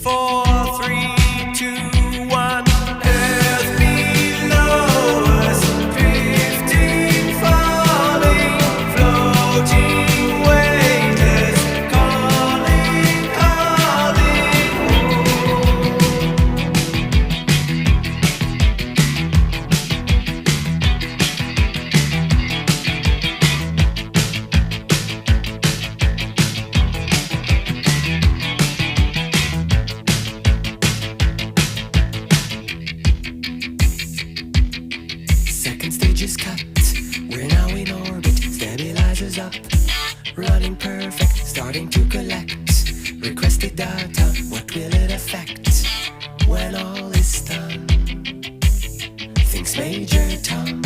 4, 3, 2, 1. Earth below us, drifting, falling, floating, weightless, calling, calling home. Second stage is cut, we're now in orbit, stabilizers up, running perfect, starting to collect requested data. What will it affect when all is done? Things Major Tom.